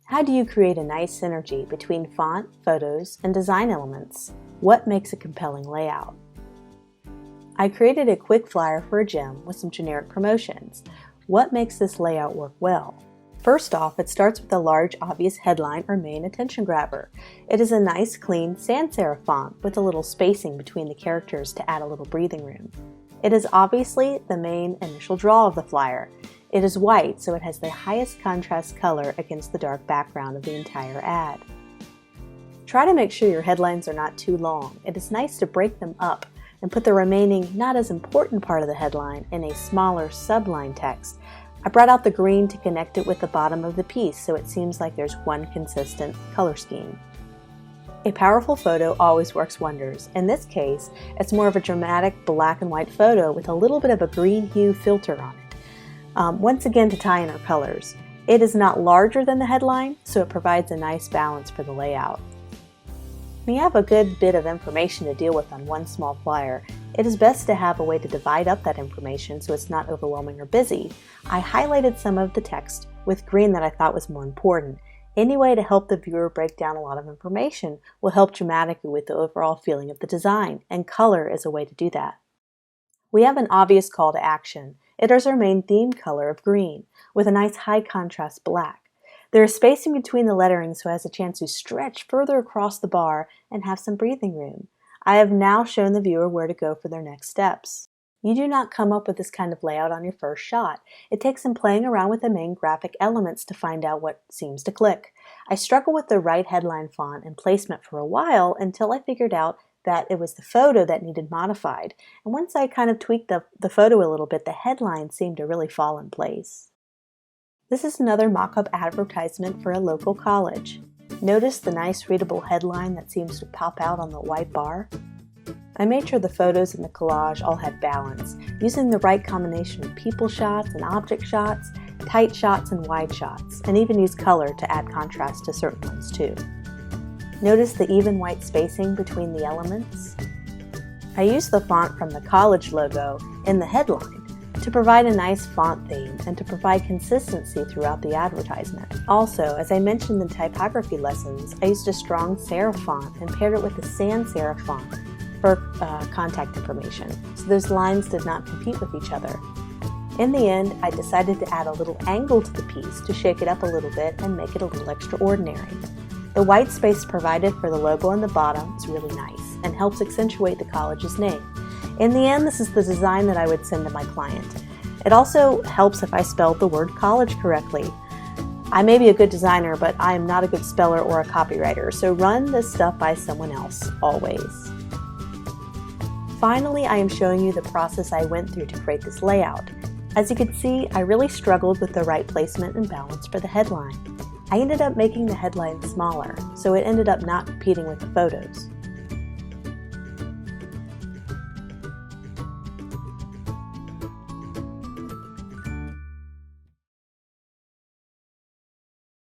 How do you create a nice synergy between font, photos, and design elements? What makes a compelling layout? I created a quick flyer for a gym with some generic promotions. What makes this layout work well? First off, it starts with a large, obvious headline or main attention grabber. It is a nice, clean sans serif font with a little spacing between the characters to add a little breathing room. It is obviously the main initial draw of the flyer. It is white, so it has the highest contrast color against the dark background of the entire ad. Try to make sure your headlines are not too long. It is nice to break them up and put the remaining, not as important part of the headline in a smaller subline text. I brought out the green to connect it with the bottom of the piece so it seems like there's one consistent color scheme. A powerful photo always works wonders. In this case, it's more of a dramatic black and white photo with a little bit of a green hue filter on it. Once again, to tie in our colors. It is not larger than the headline, so it provides a nice balance for the layout. When you have a good bit of information to deal with on one small flyer, it is best to have a way to divide up that information so it's not overwhelming or busy. I highlighted some of the text with green that I thought was more important. Any way to help the viewer break down a lot of information will help dramatically with the overall feeling of the design, and color is a way to do that. We have an obvious call to action. It is our main theme color of green, with a nice high contrast black. There is spacing between the lettering so it has a chance to stretch further across the bar and have some breathing room. I have now shown the viewer where to go for their next steps. You do not come up with this kind of layout on your first shot. It takes some playing around with the main graphic elements to find out what seems to click. I struggled with the right headline font and placement for a while until I figured out that it was the photo that needed modified. And once I kind of tweaked the photo a little bit, the headline seemed to really fall in place. This is another mock-up advertisement for a local college. Notice the nice readable headline that seems to pop out on the white bar? I made sure the photos in the collage all had balance, using the right combination of people shots and object shots, tight shots and wide shots, and even used color to add contrast to certain ones too. Notice the even white spacing between the elements? I used the font from the college logo in the headline to provide a nice font theme and to provide consistency throughout the advertisement. Also, as I mentioned in typography lessons, I used a strong serif font and paired it with a sans serif font for contact information, so those lines did not compete with each other. In the end, I decided to add a little angle to the piece to shake it up a little bit and make it a little extraordinary. The white space provided for the logo on the bottom is really nice and helps accentuate the college's name. In the end, this is the design that I would send to my client. It also helps if I spelled the word college correctly. I may be a good designer, but I am not a good speller or a copywriter, so run this stuff by someone else, always. Finally, I am showing you the process I went through to create this layout. As you can see, I really struggled with the right placement and balance for the headline. I ended up making the headline smaller, so it ended up not competing with the photos.